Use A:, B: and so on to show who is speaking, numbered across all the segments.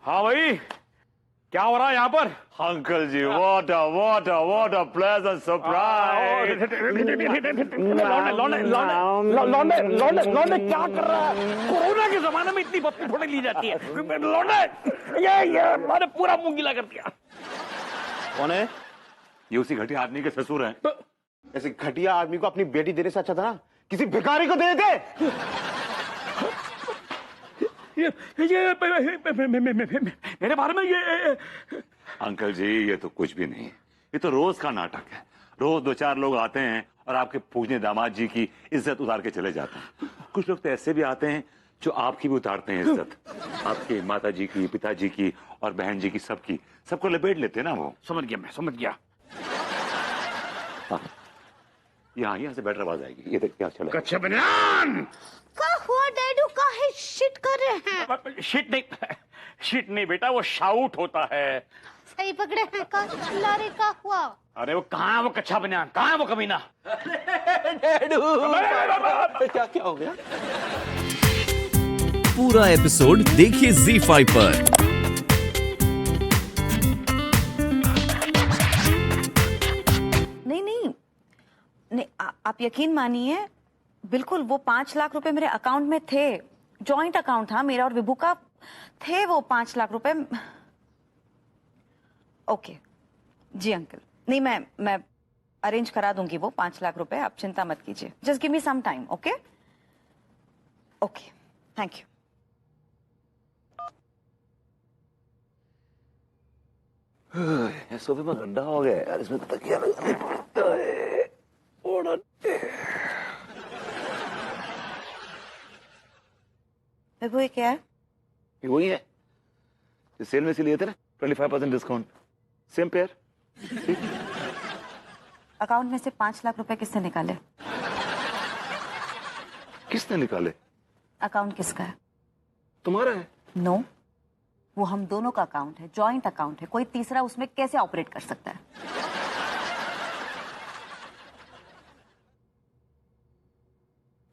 A: हाँ भाई, क्या हो रहा है यहाँ पर?
B: Uncle ji, what a pleasant surprise!
A: लौंडे क्या कर रहा है? कोरोना के जमाने में इतनी पप्पी थोड़ी ली जाती है। लौंडे, ये मैंने पूरा मुंह गीला कर दिया।
B: कौन है? ये उसी घटिया आदमी के ससुर हैं।
C: ऐसे घटिया आदमी को अपनी बेटी देने से अच्छा था ना किसी भिखारी को दे देते।
A: ये मेरे बारे में ये
B: अंकल जी, ये तो कुछ भी नहीं, ये तो रोज का नाटक है। रोज 2-4 लोग आते हैं और आपके पूजने दामाद जी की इज्जत उतार के चले जाते हैं। कुछ लोग तो ऐसे भी आते हैं जो आपकी भी उतारते हैं इज्जत, आपके माता जी की, पिताजी की और बहन जी की, सबकी, सबको लपेट लेते हैं ना वो।
A: समझ गया, मैं समझ गया।
B: हाँ, यहाँ से बेटर आवाज आएगी। ये देख क्या चला।
A: कच्चे बनियान
D: क्या हुआ डैडू? काहे शिट कर रहे हैं?
A: शिट नहीं बेटा, वो शाउट होता है।
D: सही पकड़े हैं का? लारे का हुआ?
A: अरे वो कहाँ है वो कच्चा बनियान? कहाँ है वो कमीना?
C: डैडू क्या क्या हो गया?
E: पूरा एपिसोड देखिए ZEE5 पर।
F: नहीं, आप यकीन मानिए, बिल्कुल वो 5 लाख रुपए मेरे अकाउंट में थे। जॉइंट अकाउंट था मेरा और विभू का, थे वो 5 लाख रुपए। ओके जी अंकल, नहीं मैं अरेंज करा दूंगी वो 5 लाख रुपए, आप चिंता मत कीजिए। Just give me some time. Okay okay, thank you.
B: सोफे में गड्ढा हो गया यार, इसमें तकिया लगाने पड़ता है।
F: विभू ये क्या है?
B: ये वही है, ये सेल में से लिए थे ना, 25% डिस्काउंट, सेम पेयर।
F: अकाउंट में से 5 लाख रुपए किसने निकाले?
B: किसने निकाले?
F: अकाउंट किसका है?
B: तुम्हारा है।
F: नो, वो हम दोनों का अकाउंट है, जॉइंट अकाउंट है। कोई तीसरा उसमें कैसे ऑपरेट कर सकता है?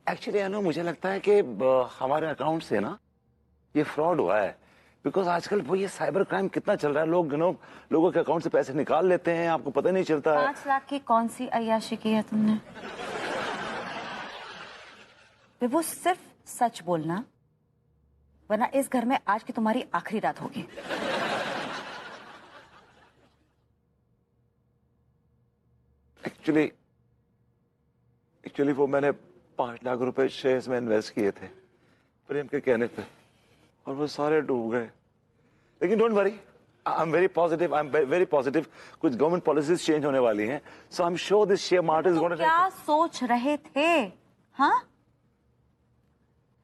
B: एक्चुअली अनु, मुझे लगता है कि हमारे अकाउंट से ना ये फ्रॉड हुआ है। बिकॉज आजकल वो ये साइबर क्राइम कितना चल रहा है, लोगों के अकाउंट से पैसे निकाल लेते हैं, आपको पता नहीं चलता है।
F: 5 लाख की कौन सी अय्याशी की है तुमने? वो सिर्फ सच बोलना, वरना इस घर में आज की तुम्हारी आखिरी रात होगी।
B: एक्चुअली वो मैंने 5 लाख रुपए शेयर्स में इन्वेस्ट किए थे प्रेम के कहने पे, और वो सारे डूब गए। लेकिन don't worry, I am very positive. कुछ गवर्नमेंट पॉलिसीज चेंज होने वाली हैं, so I am sure this share market is going to.
F: क्या सोच रहे थे? हाँ,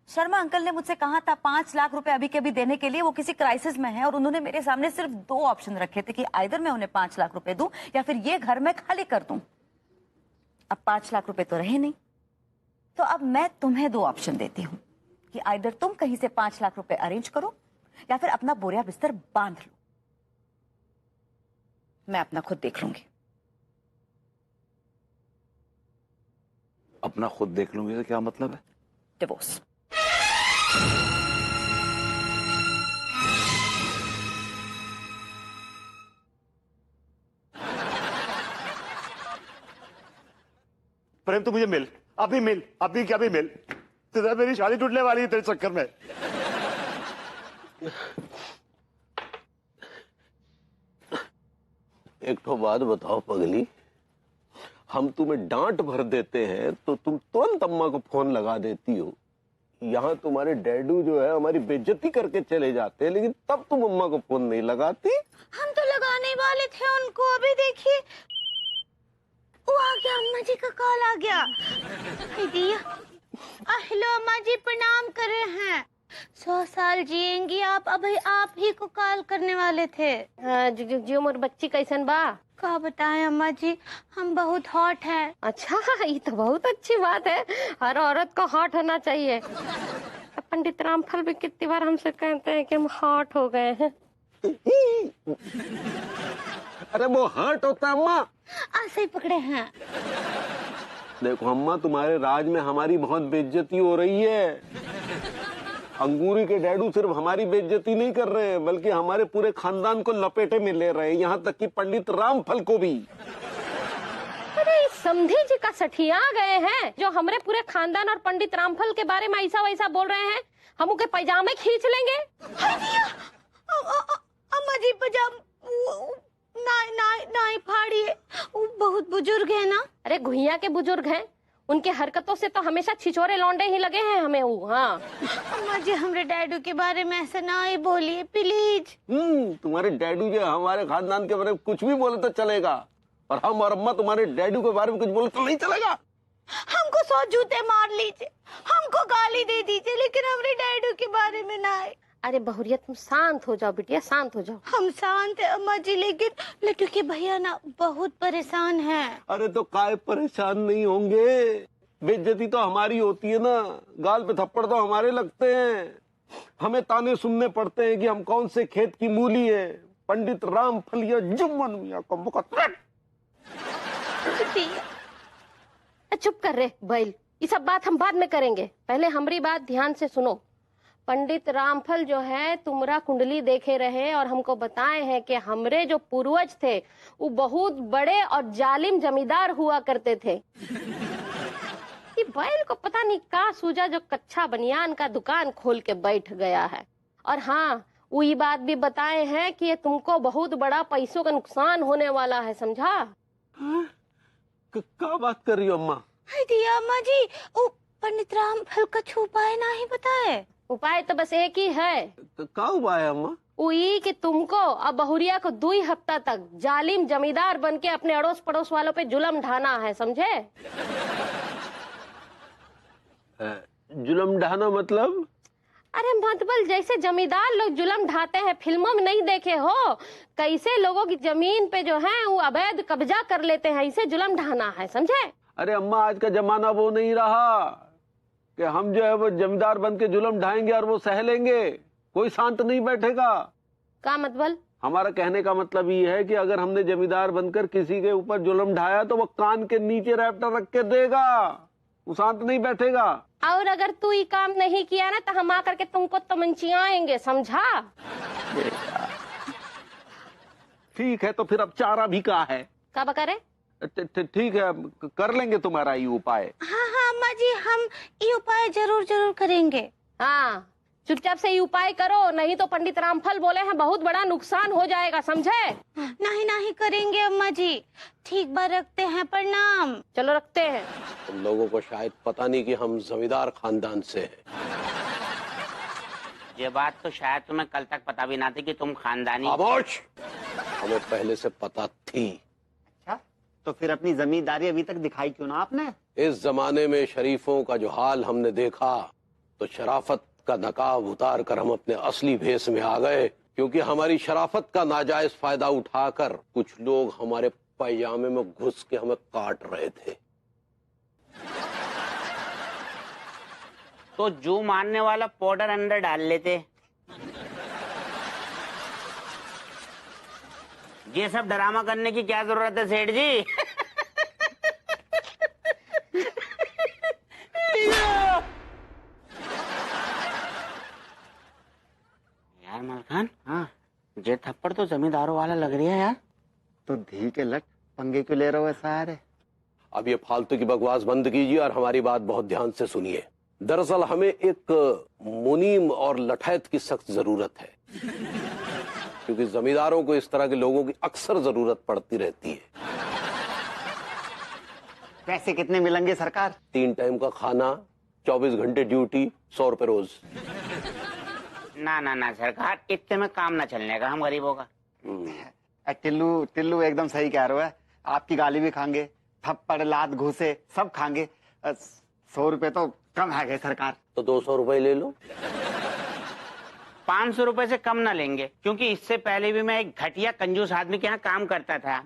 F: शर्मा अंकल ने मुझसे कहा था 5 लाख रुपए अभी के अभी देने के लिए, वो किसी क्राइसिस में है, और उन्होंने मेरे सामने सिर्फ 2 ऑप्शन रखे थे कि आइदर मैं उन्हें 5 लाख रुपए दूं या फिर ये घर मैं खाली कर दूं। अब 5 लाख रुपए तो रहे नहीं, तो अब मैं तुम्हें 2 ऑप्शन देती हूं कि आइदर तुम कहीं से 5 लाख रुपए अरेंज करो या फिर अपना बोरिया बिस्तर बांध लो। मैं अपना खुद देख लूंगी।
B: अपना खुद देख लूंगी तो क्या मतलब है?
F: डिवोर्स।
C: प्रेम तो मुझे मिल, अभी क्या भी मिल। तो मेरी शादी टूटने वाली है तेरे चक्कर में।
G: एक तो बात बताओ पगली, हम तुम्हें डांट भर देते हैं तो तुम तुरंत अम्मा को फोन लगा देती हो। यहाँ तुम्हारे डैडू जो है हमारी बेइज्जती करके चले जाते हैं, लेकिन तब तुम अम्मा को फोन नहीं लगाती।
D: हम तो लगाने वाले थे उनको, अभी देखिए वो आ गया, अम्मा जी का कॉल आ गया। हेलो अम्मा जी, प्रणाम कर रहे हैं। 100 साल जिएंगी आप, अभी आप ही को कॉल करने वाले थे।
H: जियो मोर बच्ची कैसन बा?
D: क्या बताएं अम्मा जी, हम बहुत हॉट हैं।
H: अच्छा, ये तो बहुत अच्छी बात है, हर औरत को हॉट होना चाहिए। पंडित रामफल भी कितनी बार हमसे कहते हैं कि हम हॉट हो गए हैं।
G: अरे वो हर्ट होता अम्मा।
D: ऐसे ही पकड़े हैं।
G: देखो अम्मा, तुम्हारे राज में हमारी बहुत बेइज्जती हो रही है। अंगूरी के डैडू सिर्फ हमारी बेइज्जती नहीं कर रहे हैं, बल्कि हमारे पूरे खानदान को लपेटे में ले रहे हैं, यहाँ तक कि पंडित रामफल को भी।
H: अरे समधी जी का सठिया गए हैं जो हमारे पूरे खानदान और पंडित रामफल के बारे में ऐसा वैसा बोल रहे हैं। हम उनके पैजामे खींच लेंगे।
D: अम्मा जी पजाम नाई फाड़िए, वो बहुत बुजुर्ग है ना।
H: अरे घुइया के बुजुर्ग हैं, उनके हरकतों से तो हमेशा छिछोरे लौंडे ही लगे हैं हमें वो। हाँ
D: अम्मा जी हमारे डैडू के बारे में ऐसा ना ही बोलिए प्लीज।
G: तुम्हारे डैडू जो हमारे खानदान के बारे में कुछ भी बोले तो चलेगा, और हम और अम्मा तुम्हारे डैडू के बारे में कुछ बोले तो नहीं चलेगा।
D: हमको 100 जूते मार लीजिए, हमको गाली दे दीजिए, लेकिन हमारे डैडू के बारे में ना आए।
H: अरे बहुरिया तुम शांत हो जाओ बिटिया, शांत हो जाओ।
D: हम शांत है अम्मा जी, लेकिन लट्टू के भैया ना बहुत परेशान हैं।
G: अरे तो काय परेशान नहीं होंगे, बेइज्जती तो हमारी होती है ना, गाल पे थप्पड़ तो हमारे लगते हैं, हमें ताने सुनने पड़ते हैं कि हम कौन से खेत की मूली है, पंडित रामफल या जुम्मन मियां का मुकद्दर।
H: चुप कर रे बैल, ये सब बात हम बाद में करेंगे, पहले हमारी बात ध्यान से सुनो। पंडित रामफल जो है तुम्हारा कुंडली देखे रहे और हमको बताए हैं कि हमरे जो पूर्वज थे वो बहुत बड़े और जालिम जमींदार हुआ करते थे। ये बैल को पता नहीं का सूझा जो कच्चा बनियान का दुकान खोल के बैठ गया है। और हाँ, वो ये बात भी बताए हैं कि ये तुमको बहुत बड़ा पैसों का नुकसान होने वाला है, समझा?
G: क्या बात कर रही हो अम्मा?
D: दिया अम्मा जी, वो पंडित रामफल का उपाय ना ही बताए।
H: उपाय तो बस एक ही है।
G: क्या उपाय है अम्मा?
H: वही कि तुमको अब बहुरिया को 2 हफ्ता तक जालिम जमींदार बन के अपने अड़ोस पड़ोस वालों पे जुल्म ढाना है, समझे?
G: जुल्म ढाना मतलब?
H: अरे मतबल जैसे जमींदार लोग जुल्म ढाते हैं, फिल्मों में नहीं देखे हो कैसे लोगों की जमीन पे जो है वो अवैध कब्जा कर लेते हैं, इसे जुल्म ढाना है, समझे?
G: अरे अम्मा, आज का जमाना वो नहीं रहा कि हम जो है वो जमींदार बन के जुल्म ढाएंगे और वो सह लेंगे, कोई शांत नहीं बैठेगा।
H: का मतलब?
G: हमारा कहने का मतलब ये है कि अगर हमने जमींदार बनकर किसी के ऊपर जुल्म ढाया तो वो कान के नीचे रैप्टर रख के देगा, वो शांत नहीं बैठेगा।
H: और अगर तू ये काम नहीं किया ना तो हम आकर के तुमको तमंचियाएंगे, समझा?
G: ठीक है, तो फिर अब चारा भी का है?
H: का करे?
G: ठीक है, कर लेंगे तुम्हारा ये उपाय।
D: हाँ हाँ अम्मा जी, हम ये उपाय जरूर जरूर करेंगे।
H: हाँ, चुपचाप से ये उपाय करो, नहीं तो पंडित रामफल बोले हैं बहुत बड़ा नुकसान हो जाएगा, समझे?
D: नहीं नहीं करेंगे अम्मा जी। ठीक बात, रखते हैं, प्रणाम।
H: चलो रखते हैं।
G: तुम लोगों को शायद पता नहीं कि हम जमींदार खानदान से हैं।
I: ये बात तो शायद तुम्हें कल तक पता भी ना थी कि तुम खानदानी।
G: खामोश! हमें पहले से पता थी।
J: अच्छा, तो फिर अपनी जमींदारी अभी तक दिखाई क्यों ना आपने?
G: इस जमाने में शरीफों का जो हाल हमने देखा तो शराफत का नकाब उतार कर हम अपने असली भेष में आ गए, क्योंकि हमारी शराफत का नाजायज फायदा उठाकर कुछ लोग हमारे पैजामे में घुस के हमें काट रहे थे।
I: तो जो मारने वाला पाउडर अंदर डाल लेते। ये सब ड्रामा करने की क्या जरूरत है सेठ जी? यार मलखान, हाँ, ये थप्पड़ तो जमींदारों वाला लग रही है यार।
J: तो धी के लट पंगे क्यों ले रहे हो सारे?
G: अब ये फालतू की बकवास बंद कीजिए और हमारी बात बहुत ध्यान से सुनिए। दरअसल हमें एक मुनीम और लठैत की सख्त जरूरत है, क्योंकि जमींदारों को इस तरह के लोगों की अक्सर जरूरत पड़ती रहती है।
J: पैसे कितने मिलेंगे सरकार?
G: 3 टाइम का खाना, 24 घंटे ड्यूटी, 100 रुपए रोज।
I: ना ना ना सरकार, इतने में काम ना चलने का हम गरीबों का।
J: टिल्लू टिल्लू एकदम सही कह रहे हो। आपकी गाली भी खाएंगे, थप्पड़ लात घूसे सब खाएंगे। 100 रुपए तो कम है गए सरकार।
G: तो 200 रुपए ले लो।
I: 500 रुपए से कम ना लेंगे, क्योंकि इससे पहले भी मैं एक घटिया कंजूस आदमी के यहाँ काम करता था।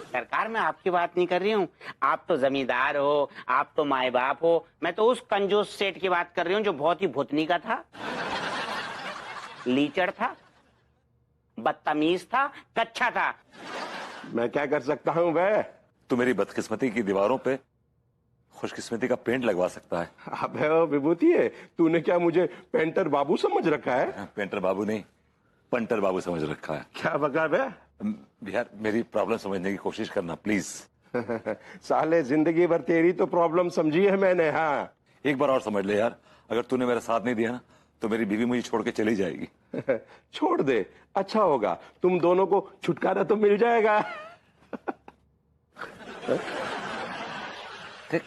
I: सरकार, मैं आपकी बात नहीं कर रही हूँ, आप तो जमींदार हो, आप तो माए बाप हो। मैं तो उस कंजूस सेठ की बात कर रही हूँ जो बहुत ही भुतनी का था, लीचड़ था, बदतमीज था, कच्चा था।
C: मैं क्या कर सकता हूँ बे?
B: तू मेरी बदकिस्मती की दीवारों पे खुशकिस्मती का पेंट लगवा सकता है।
G: अबे ओ विभूति है, तूने क्या मुझे पेंटर बाबू समझ रखा है?
B: पेंटर बाबू नहीं, पंटर बाबू समझ रखा है।
G: क्या बका बे?
B: यार मेरी प्रॉब्लम समझने की कोशिश करना प्लीज।
G: साले जिंदगी भर तेरी तो प्रॉब्लम समझी है मैंने। हाँ,
B: एक बार और समझ ले यार, अगर तूने मेरा साथ नहीं दिया ना तो मेरी बीवी मुझे छोड़ के चली जाएगी।
G: छोड़ दे, अच्छा होगा, तुम दोनों को छुटकारा तो मिल जाएगा।
B: देख,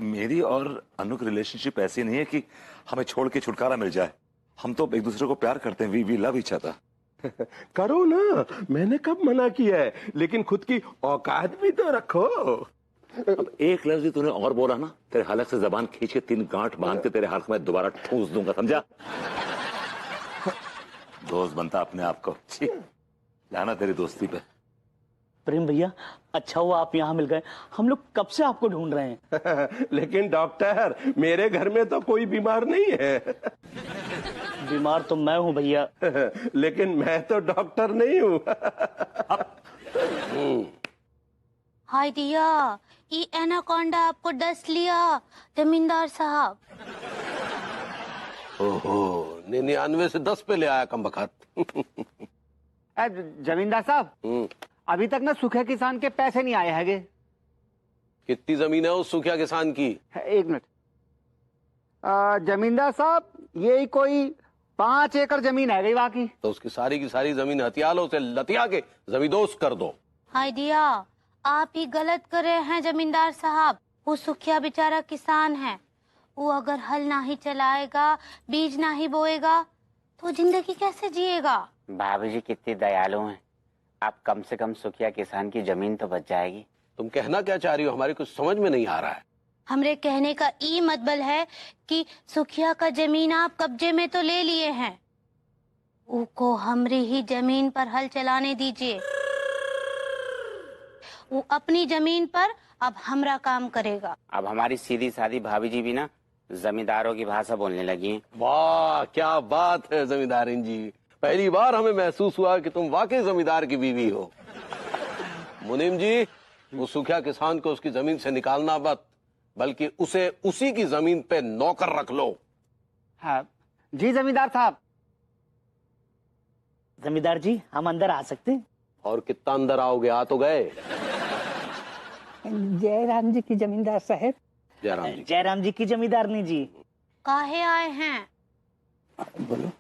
B: मेरी और अनु की रिलेशनशिप ऐसी नहीं है कि हमें छोड़ के छुटकारा मिल जाए। हम तो एक दूसरे को प्यार करते हैं, वी लव ईच अदर।
G: करो ना, मैंने कब मना किया है, लेकिन खुद की औकात भी तो रखो।
B: अब एक लफ्ज भी तूने और बोला ना, तेरे हलक से जबान खींच के 3 गांठ बांध के तेरे हाथ में दोबारा ठूस दूंगा, समझा? दोस्त बनता अपने आप को। छी, लाना तेरी दोस्ती पे।
A: प्रेम भैया, अच्छा हुआ आप यहाँ मिल गए, हम लोग कब से आपको ढूंढ रहे हैं।
G: लेकिन डॉक्टर, मेरे घर में तो कोई बीमार नहीं है।
A: बीमार तो मैं हूँ भैया।
G: लेकिन मैं तो डॉक्टर नहीं हूँ।
D: हाय दिया, ये एनाकोंडा आपको डस लिया जमींदार साहब।
G: ओहो, 99 से 10 पे ले आया कमबख्त।
J: जमींदार साहब, अभी तक ना सूखे किसान के पैसे नहीं आए हैगे।
G: कितनी जमीन है उस सूखिया किसान की?
J: एक मिनट जमींदार साहब, ये कोई 5 एकड़ जमीन है गई बाकी।
G: तो उसकी सारी की सारी जमीन हथियालों से लतिया के जमींदोज कर दो।
D: हाय दिया, आप ही गलत कर रहे हैं जमींदार साहब। वो सुखिया बेचारा किसान है, वो अगर हल ना ही चलाएगा, बीज ना ही बोएगा तो जिंदगी कैसे जिएगा।
I: भाभी जी कितनी दयालु हैं, आप कम से कम सुखिया किसान की जमीन तो बच जाएगी।
G: तुम कहना क्या चाह रही हो, हमारी कुछ समझ में नहीं आ रहा है।
D: हमरे कहने का ई मतलब है कि सुखिया का जमीन आप कब्जे में तो ले लिए हैं, उसको हमरी ही जमीन पर हल चलाने दीजिए। वो अपनी जमीन पर अब हमरा काम करेगा।
I: अब हमारी सीधी सादी भाभी जी भी ना जमींदारों की भाषा बोलने लगी हैं।
G: वाह, क्या बात है जमींदारिन जी, पहली बार हमें महसूस हुआ कि तुम वाकई जमींदार की बीवी हो। मुनीम जी, वो सूखिया किसान को उसकी जमीन से निकालना मत, बल्कि उसे उसी की जमीन पे नौकर रख लो।
J: हाँ जी जमींदार साहब।
A: जमींदार जी, हम अंदर आ सकते हैं?
G: और कितना अंदर आओगे, आ तो गए।
K: जयराम जी की जमींदार साहब।
A: जयराम जी की जमींदारनी जी।
D: काहे आए हैं?
K: बोलो,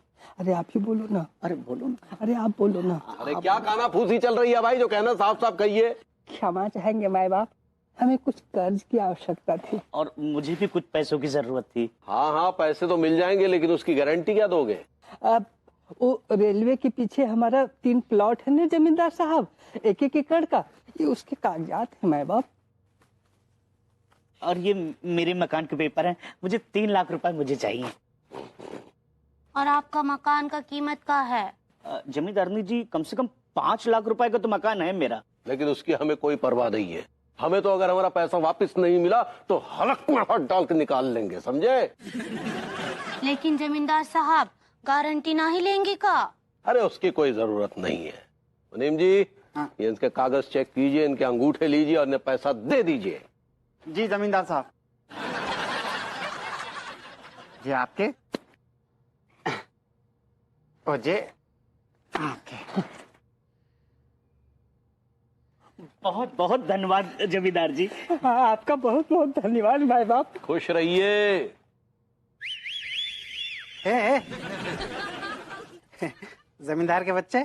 K: अरे आप ही बोलो ना। अरे बोलो ना, अरे आप बोलो ना।
G: अरे क्या काना फूसी चल रही है भाई, जो कहना साफ साफ कहिए।
K: क्षमा चाहेंगे माए बाप, हमें कुछ कर्ज की आवश्यकता थी।
A: और मुझे भी कुछ पैसों की जरूरत थी।
G: हाँ हाँ, पैसे तो मिल जाएंगे, लेकिन उसकी गारंटी क्या दोगे?
K: अब वो रेलवे के पीछे हमारा 3 प्लॉट है ना जमींदार साहब, 1-1 एकड़ का, ये उसके कागजात है माए बाप।
A: और ये मेरे मकान के पेपर हैं, मुझे 3 लाख रुपए मुझे चाहिए।
D: और आपका मकान का कीमत क्या है?
A: जमींदारनी जी, कम से कम 5 लाख रुपए का तो मकान है मेरा।
G: लेकिन उसकी हमें कोई परवाह नहीं है। हमें तो अगर हमारा पैसा वापस नहीं मिला तो हलक में हाथ डाल के निकाल लेंगे, समझे?
D: लेकिन जमींदार साहब, गारंटी ना ही लेंगे का?
G: अरे उसकी कोई जरूरत नहीं है। मुनीम जी,
J: हाँ।
G: ये इनके कागज चेक कीजिए, इनके अंगूठे लीजिए और इन्हें पैसा दे दीजिए।
J: जी जमींदार साहब। जी आपके और जे आपके।
A: बहुत बहुत धन्यवाद जमींदार जी।
K: हाँ, आपका बहुत बहुत धन्यवाद माए बाप।
G: खुश रहिए।
J: जमींदार के बच्चे,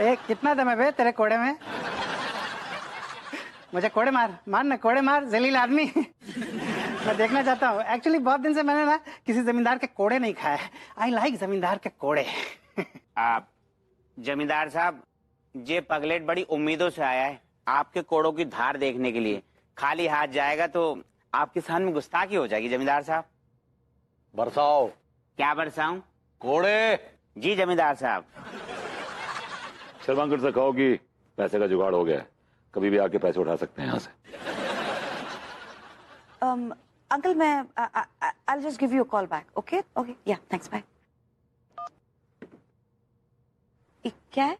J: कितना दम है बे तेरे कोड़े में? मुझे कोड़े मार, मार ना कोड़े मार, जलील आदमी। मैं देखना चाहता हूँ। एक्चुअली बहुत दिन से मैंने ना किसी जमींदार के कोड़े नहीं खाए। आई लाइक जमींदार के कोड़े।
I: आप जमींदार साहब, ये पगलेट बड़ी उम्मीदों से आया है आपके कोड़ों की धार देखने के लिए। खाली हाथ जाएगा तो आपके सामने गुस्ताखी हो जाएगी। जमींदार साहब,
G: बरसाओ।
I: क्या बरसाऊं?
G: कोड़े।
I: जी जमींदार साहब।
B: शर्मांकर से कहो कि पैसे का जुगाड़ हो गया है, कभी भी आके पैसे उठा सकते हैं यहाँ से।
F: अंकल, मैं I'll just give you a call back, okay? Okay, yeah, thanks, bye. ये क्या है?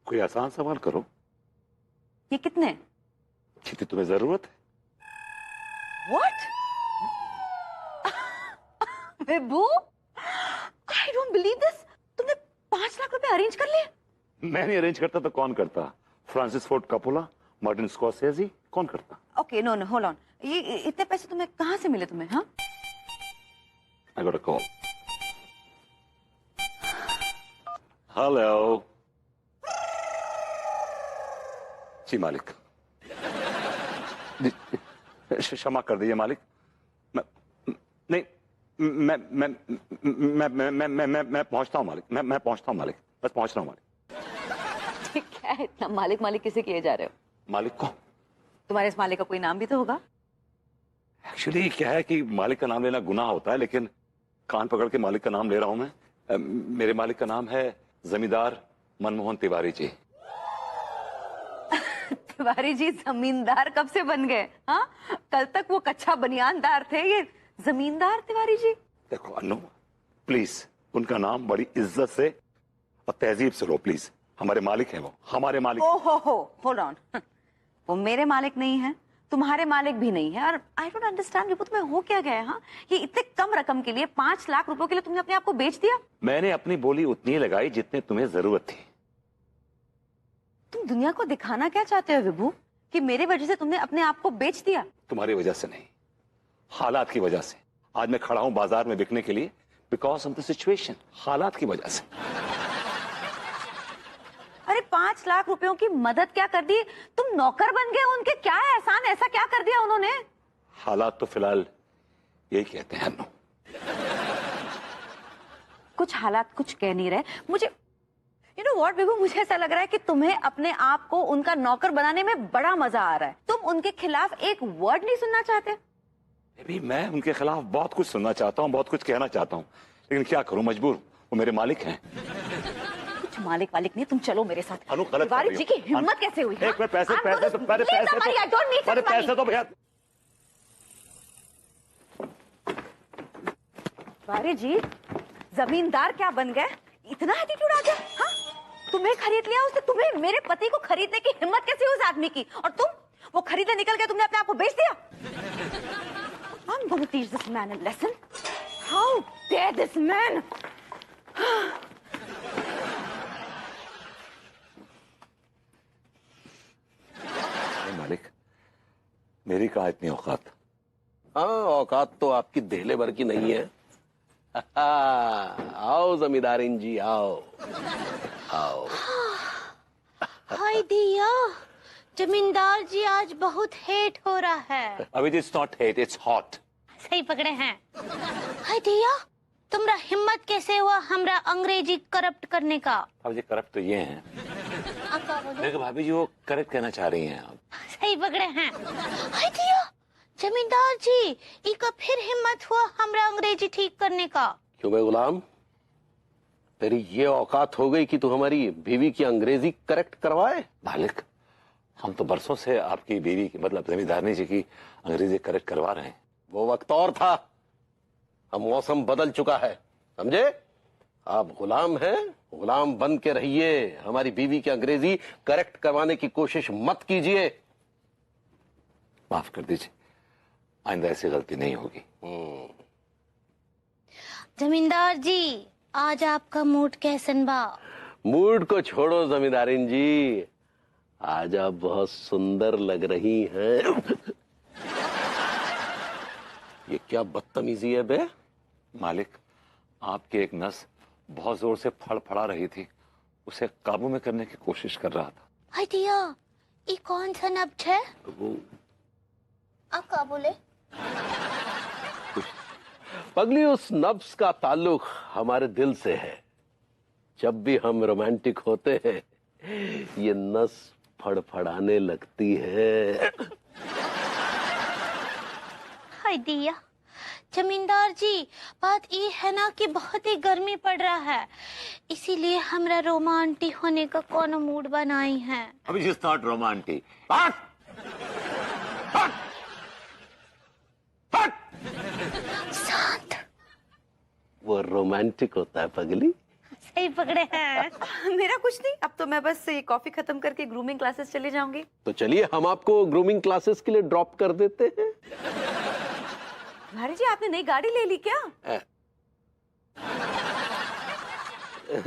B: कोई आसान सवाल करो।
F: ये कितने?
B: जितनी तुम्हें जरूरत है।
F: What? Vibhu, I don't believe this. तुमने 5 लाख रुपए अरेंज कर लिए?
B: मैं नहीं अरेंज करता तो कौन करता? Francis Ford Coppola, Martin Scorsese, कौन करता?
F: Okay, no, hold on. ये इतने पैसे तुम्हें कहाँ से मिले तुम्हें? हाँ?
B: I got a call. Hello. जी मालिक, क्षमा कर दीजिए मालिक। नहीं, मैं पहुंचता हूँ मालिक। मैं पहुंचता हूँ मालिक, बस पहुंच रहा हूँ मालिक।
F: क्या है इतना मालिक मालिक किसे किए जा रहे हो?
B: मालिक को
F: तुम्हारे इस मालिक का कोई नाम भी तो होगा?
B: एक्चुअली क्या है कि मालिक का नाम लेना गुनाह होता है, लेकिन कान पकड़ के मालिक का नाम ले रहा हूं मैं। मेरे मालिक का नाम है जमींदार मनमोहन तिवारी जी।
F: तिवारी जी जमींदार कब से बन गए? हाँ, कल तक वो कच्चा बनियानदार थे, ये जमींदार तिवारी जी।
B: देखो अनु, प्लीज उनका नाम बड़ी इज्जत से और तहजीब से लो प्लीज। हमारे मालिक हैं वो, हमारे मालिक।
F: ओहो हो, होल्ड ऑन। वो मेरे मालिक नहीं है, तुम्हारे मालिक भी नहीं है, और आई डोंट अंडरस्टैंड विभू, तुम्हें हो क्या गया? हाँ, ये इतने कम रकम के लिए, 5 लाख रुपए के लिए तुमने अपने आप को बेच दिया?
B: मैंने अपनी बोली उतनी लगाई जितने तुम्हें जरूरत थी।
F: तुम दुनिया को दिखाना क्या चाहते हो विभू, कि मेरे वजह से तुमने अपने आप को बेच दिया?
B: तुम्हारी वजह से नहीं, हालात की वजह से। आज मैं खड़ा हूं बाजार में बिकने के लिए, बिकॉज ऑफ द सिचुएशन, हालात की वजह से।
F: अरे 5 लाख रुपयों की मदद क्या कर दी? तुम नौकर बन गए उनके? क्या है एहसान, ऐसा क्या कर दिया उन्होंने?
B: हालात तो फिलहाल यही कहते हैं अनु।
F: कुछ हालात कुछ कह नहीं रहे मुझे। यू नो व्हाट विभू, मुझे ऐसा लग रहा है कि तुम्हें अपने आप को उनका नौकर बनाने में बड़ा मजा आ रहा है। तुम उनके खिलाफ एक वर्ड नहीं सुनना चाहते?
B: अभी मैं उनके खिलाफ बहुत कुछ सुनना चाहता हूँ, बहुत कुछ कहना चाहता हूँ, लेकिन क्या करूं, मजबूर। वो मेरे मालिक हैं।
F: कुछ मालिक वालिक नहीं, तुम चलो मेरे साथ।
B: अनु गलत
F: तिवारी जी की हिम्मत कैसे हुई?
B: एक में पैसे तो भैया।
F: तिवारी जी जमींदार क्या बन गए? इतना एटीट्यूड आ गया? हाँ, तुम्हें खरीद लिया उसने, तुम्हें मेरे पति को खरीदने की हिम्मत कैसे हुई उस आदमी की? और तुम वो खरीदने निकल गए, तुमने अपने आप को बेच दिया। I'm going to teach this man a lesson. How dare this man?
B: मालिक, मेरी कहाँ इतनी औकात?
G: हाँ, औकात तो आपकी देहले भर की नहीं है। आओ जमींदारिन जी, आओ आओ।
D: हाय दिया, जमींदार जी आज बहुत हेट हो रहा है।
B: अभी it's not hate, it's hot.
D: सही पकड़े हैं। हाय दिया, तुमरा हिम्मत कैसे हुआ हमरा अंग्रेजी करप्ट करने का?
B: अब जी करप्ट तो ये हैं। देखो भाभी जी, वो करेक्ट कहना चाह रही हैं आप।
D: सही पकड़े हैं। हाय दिया, जमींदार जी, इका फिर हिम्मत हुआ हमरा अंग्रेजी ठीक करने का?
G: क्यों बे गुलाम, तेरी ये औकात हो गई कि तू हमारी बीवी की अंग्रेजी करेक्ट करवाए?
B: मालिक, हम तो बरसों से आपकी बीवी की, मतलब जमींदारनी जी की अंग्रेजी करेक्ट करवा रहे हैं।
G: वो वक्त और था, अब मौसम बदल चुका है, समझे? आप गुलाम हैं, गुलाम बन के रहिए। हमारी बीवी की अंग्रेजी करेक्ट करवाने की कोशिश मत कीजिए।
B: माफ कर दीजिए, आइंदा ऐसी गलती नहीं होगी।
D: जमींदार जी, आज आपका मूड कैसन बा?
G: मूड को छोड़ो जमींदारिन जी, आज आप बहुत सुंदर लग रही हैं। ये क्या बदतमीजी है बे?
B: मालिक, आपकी एक नस बहुत जोर से फड़फड़ा रही थी, उसे काबू में करने की कोशिश कर रहा था।
D: हाय दिया, ये कौन सा नब्ज है?
G: वो
D: आप क्या बोले?
G: पगली, उस नब्ज का ताल्लुक हमारे दिल से है। जब भी हम रोमांटिक होते हैं, ये नस फड़फड़ाने लगती है।
D: हाय दिया, जमींदार जी, बात ये है ना कि बहुत ही गर्मी पड़ रहा है, इसीलिए हमरा रोमांटिक होने का कौन मूड बनाई है।
B: अभी इट्स नॉट रोमांटिक।
D: शांत।
G: वो रोमांटिक होता है पगली।
D: सही पकड़े हैं।
F: मेरा कुछ नहीं, अब तो मैं बस ये कॉफी खत्म करके ग्रूमिंग क्लासेस चली जाऊंगी।
G: तो चलिए, हम आपको ग्रूमिंग क्लासेस के लिए ड्रॉप कर देते हैं।
F: तिवारी जी, आपने नई गाड़ी ले ली क्या?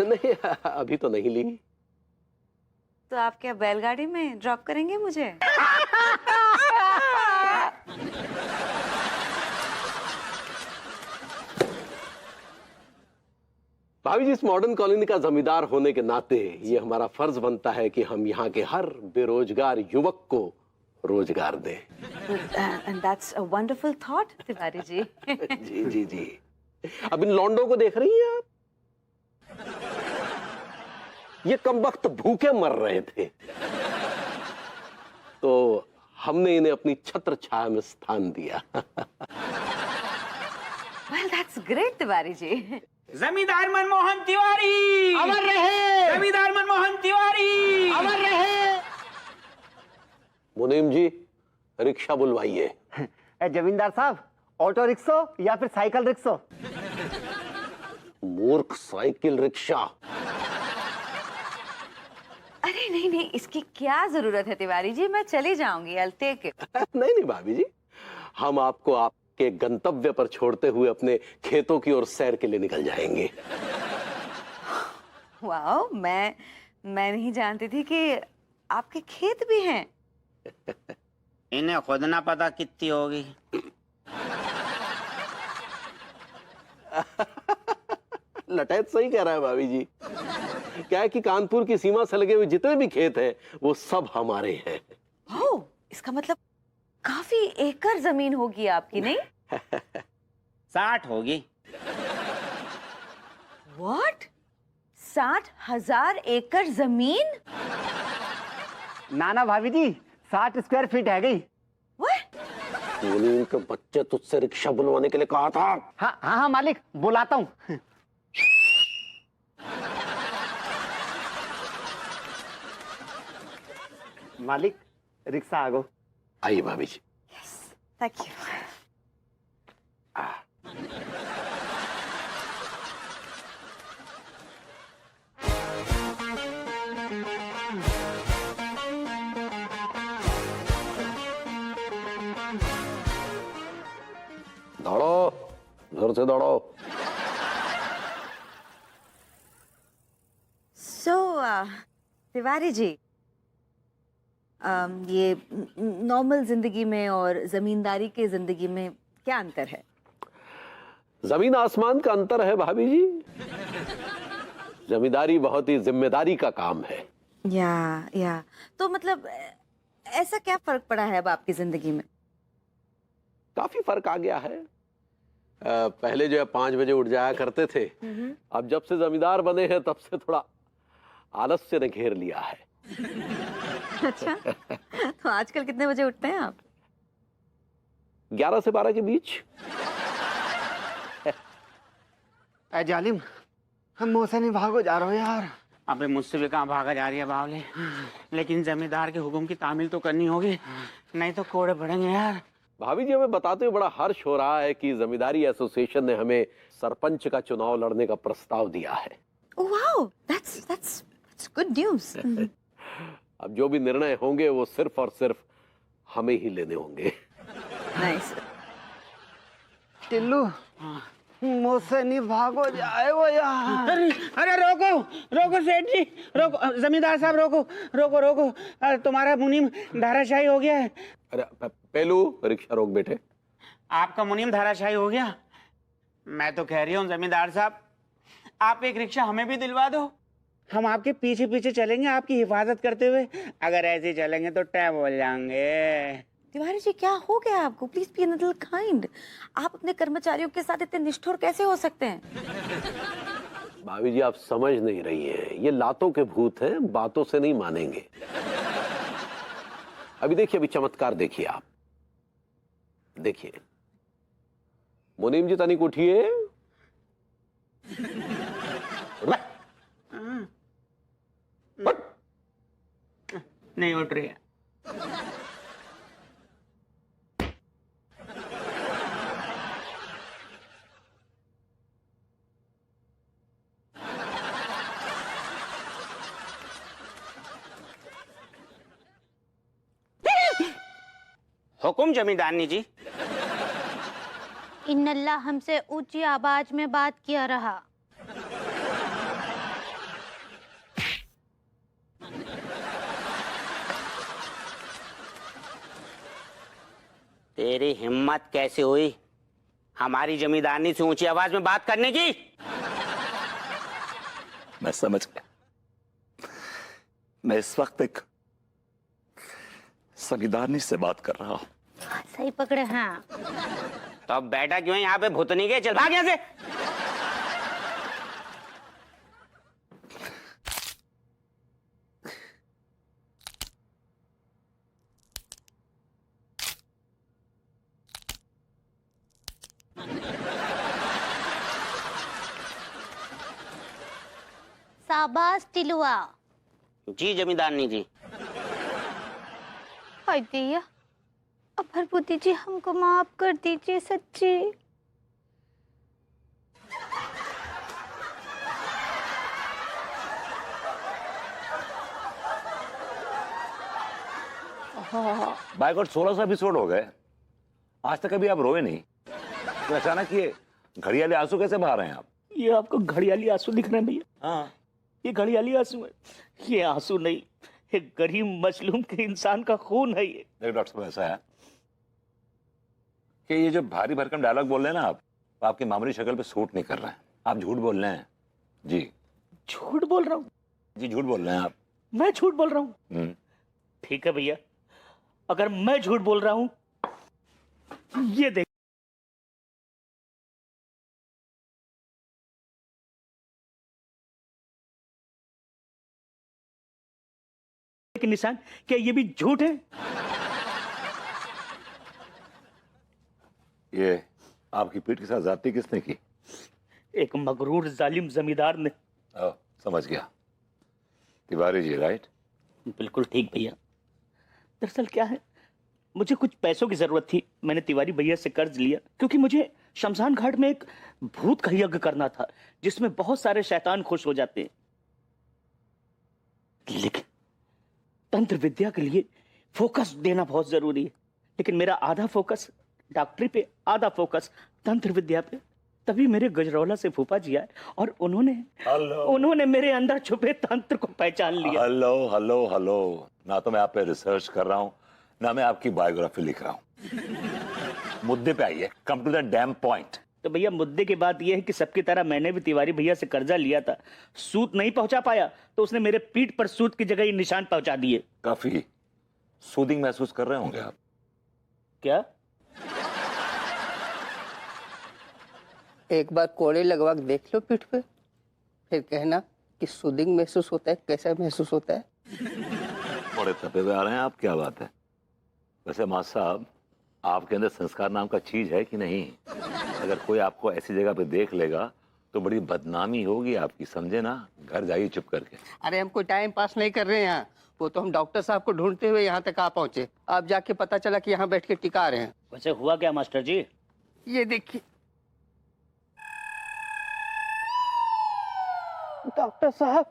G: नहीं, अभी तो नहीं ली।
F: तो आप क्या बैलगाड़ी में ड्रॉप करेंगे मुझे?
G: भाभी जी, इस मॉडर्न कॉलोनी का जमींदार होने के नाते ये हमारा फर्ज बनता है कि हम यहाँ के हर बेरोजगार युवक को रोजगार दें।
F: And that's a wonderful thought, Tiwari ji.
G: जी जी जी। अब इन लौंडों को देख रही हैं आप? ये कमबख्त भूखे मर रहे थे, तो हमने इन्हें अपनी छत्र छाया में स्थान दिया।
F: Well, that's great, Tiwari ji.
I: जमींदार मनमोहन तिवारी
J: अमर रहे,
I: जमींदार मनमोहन तिवारी
J: अमर रहे।
G: मुनीम जी, रिक्शा बुलवाइए।
J: जमींदार साहब, ऑटो रिक्शो या फिर साइकिल रिक्शो?
G: मूर्ख, साइकिल रिक्शा।
F: अरे नहीं नहीं, इसकी क्या जरूरत है तिवारी जी, मैं चली जाऊंगी। I'll take it।
G: नहीं नहीं भाभी जी, हम आपको आपके गंतव्य पर छोड़ते हुए अपने खेतों की ओर सैर के लिए निकल जाएंगे।
F: वाओ, मैं नहीं जानती थी कि आपके खेत भी हैं।
I: इन्हें खुद ना पता कितनी होगी।
G: लटैत सही कह रहा है भाभी जी। क्या है कि कानपुर की सीमा से लगे हुए जितने भी खेत हैं वो सब हमारे हैं।
F: ओह, इसका मतलब काफी एकड़ जमीन होगी आपकी, नहीं?
I: 60 होगी।
F: What? 60,000 एकड़ जमीन?
J: नाना भाभी जी, 60 स्क्वायर फीट है गई।
G: मुनीम के बच्चे तुझसे रिक्शा बुलवाने के लिए कहा था।
J: हाँ हाँ हाँ मालिक, बुलाता हूँ। मालिक, रिक्शा आ गो।
G: आइए भाभी जी।
F: Thank you।
G: दौड़ो, जोर से दौड़ो।
F: तिवारी जी, ये नॉर्मल जिंदगी में और जमींदारी के जिंदगी में क्या अंतर है?
G: जमीन आसमान का अंतर है भाभी जी। जमींदारी बहुत ही जिम्मेदारी का काम है।
F: या तो मतलब ऐसा क्या फर्क पड़ा है अब आपकी जिंदगी में?
G: काफी फर्क आ गया है। पहले जो है 5 बजे उठ जाया करते थे, अब जब से जमींदार बने हैं तब से थोड़ा आलस्य ने घेर लिया है।
F: अच्छा, तो आजकल कितने बजे उठते हैं आप?
G: 11 से 12 के बीच।
J: ऐ जालिम, हम मुझसे नहीं भागो जा रहे हो यार।
I: अबे मुझसे भी कहाँ भागा जा रही है बावले, लेकिन जमींदार के हुक्म की तामील तो करनी होगी, नहीं तो कोड़े पड़ेंगे यार।
G: भाभी जी, हमें बताते हुए बड़ा हर्ष हो रहा है कि जमींदारी एसोसिएशन ने हमें सरपंच का चुनाव लड़ने का प्रस्ताव दिया है।
F: Wow, that's good news।
G: अब जो भी निर्णय होंगे वो सिर्फ और सिर्फ हमें ही लेने होंगे।
F: नाइस।
J: टिल्लू, मुझसे नहीं भागो जाए वो यार।
I: अरे रोको सेठ जी, रोको। जमींदार साहब रोको। तुम्हारा मुनीम धाराशाही हो गया है।
G: अरे पेलू, रिक्शा रोक बेटे।
I: आपका मुनीम धाराशाही हो गया। मैं तो कह रही हूँ जमींदार साहब, आप एक रिक्शा हमें भी दिलवा दो, हम आपके पीछे पीछे चलेंगे आपकी हिफाजत करते हुए। अगर ऐसे चलेंगे तो टैब हो जाएंगे।
F: तिवारी जी, क्या हो गया आपको? Please be a little kind. आप अपने कर्मचारियों के साथ इतने निष्ठुर कैसे हो सकते हैं?
G: भाभी जी, आप समझ नहीं रही हैं, ये लातों के भूत हैं, बातों से नहीं मानेंगे। अभी देखिए, अभी चमत्कार देखिए आप। देखिए मुनीम जी, तनिक उठिए।
I: नहीं उठ रही है। हुकुम जमींदारनी जी।
D: इन्नल्लाह हमसे ऊंची आवाज में बात किया रहा।
I: तेरी हिम्मत कैसे हुई हमारी जमींदारनी से ऊंची आवाज में बात करने की?
B: मैं समझ गया। मैं इस वक्त एक संविधानी से बात कर रहा हूं।
D: सही पकड़े हैं।
I: तो अब बैठा क्यों है यहाँ पे भूतनी के? चल भाग यहाँ से।
D: शाबाश टिलुआ।
I: जी जमींदारनी जी।
D: हाय दैया, अभरपुती जी हमको माफ कर दीजिए सच्ची।
B: बाय गॉड 1600 एपिसोड हो गए, आज तक कभी आप रोए नहीं। तो अचानक ये घड़ियाली आंसू कैसे बहा रहे हैं आप?
A: ये आपको घड़ियाली आंसू दिख रहे हैं भैया?
B: हाँ,
A: ये घड़ियाली आंसू है, ये आंसू नहीं, एक गरीब मजलूम के इंसान का खून है ये।
B: देखिए डॉक्टर साहब, ऐसा है कि ये जो भारी भरकम डायलॉग बोल रहे हैं ना आप, आपकी मामूली शक्ल पे सूट नहीं कर रहे हैं। आप झूठ बोल रहे हैं जी।
A: झूठ बोल रहा हूँ?
B: जी झूठ बोल रहे हैं आप।
A: मैं झूठ बोल रहा हूँ? ठीक है भैया, अगर मैं झूठ बोल रहा हूँ, ये देख के निशान, क्या ये भी झूठ है?
B: ये आपकी पीठ के साथ जाती किसने की?
A: एक मगरूर जालिम जमींदार ने।
B: समझ गया, तिवारी जी राइट?
A: बिल्कुल ठीक भैया। दरअसल क्या है, मुझे कुछ पैसों की जरूरत थी। मैंने तिवारी भैया से कर्ज लिया क्योंकि मुझे शमशान घाट में एक भूत का यज्ञ करना था जिसमें बहुत सारे शैतान खुश हो जाते हैं। लेकिन तंत्र विद्या के लिए फोकस देना बहुत जरूरी है। लेकिन मेरा आधा फोकस डॉक्टरी पे, आधा फोकस तंत्र विद्या पे। तभी मेरे गजरौला से फूफा जी आए और उन्होंने मेरे अंदर छुपे तंत्र को पहचान लिया।
B: हेलो हेलो हेलो, ना तो मैं आप पे रिसर्च कर रहा हूं, ना मैं आपकी बायोग्राफी लिख रहा हूं। मुद्दे पे आइए, come to the damn point.
A: तो भैया मुद्दे की बात यह है कि सबकी तरह मैंने भी तिवारी भैया से कर्जा लिया था। सूद नहीं पहुंचा पाया तो उसने मेरे पीठ पर सूद की जगह ही निशान पहुंचा दिए।
B: काफी सूदिंग महसूस कर रहे होंगे आप।
A: क्या?
K: एक बार कोड़े लगवा के देख लो पीठ पे, फिर कहना कि सूदिंग महसूस होता है, कैसा महसूस होता है।
B: बड़े तपे हुए आ रहे हैं आप, क्या बात है? वैसे मास्टर साहब, आपके अंदर संस्कार नाम का चीज है कि नहीं? अगर कोई आपको ऐसी जगह पे देख लेगा तो बड़ी बदनामी होगी आपकी, समझे ना? घर जाइए चुप करके।
K: अरे हम कोई टाइम पास नहीं कर रहे हैं यहाँ, वो तो हम डॉक्टर साहब को ढूंढते हुए यहाँ तक आ पहुंचे। आप जाके पता चला कि यहाँ बैठ के टिका रहे हैं।
A: वैसे हुआ क्या मास्टर जी?
K: ये देखिए डॉक्टर साहब,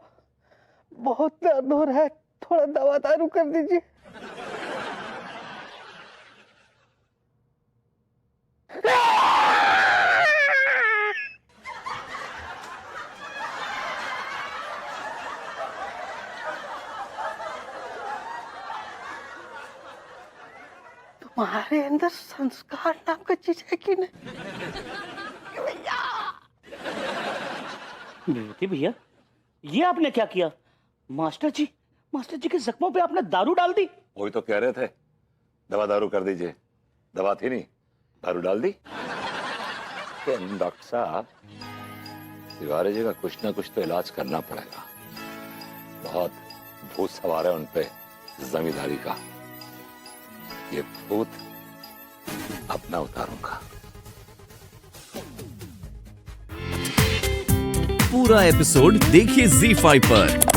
K: बहुत दर्द हो रहा है, थोड़ा दवा दारू कर दीजिए। तुम्हारे अंदर संस्कार नाम का चीज है कि नहीं?
A: विभूति भैया, ये आपने क्या किया? मास्टर जी के जख्मों पे आपने दारू डाल दी।
B: वही तो कह रहे थे, दवा दारू कर दीजिए। दवा थी नहीं, दारू डाल दी। डॉक्टर साहब, तिवारी जी का कुछ ना कुछ तो इलाज करना पड़ेगा। बहुत भूत सवार है उनपे जमींदारी का। ये भूत अपना उतारूंगा।
E: पूरा एपिसोड देखिए ZEE5 पर।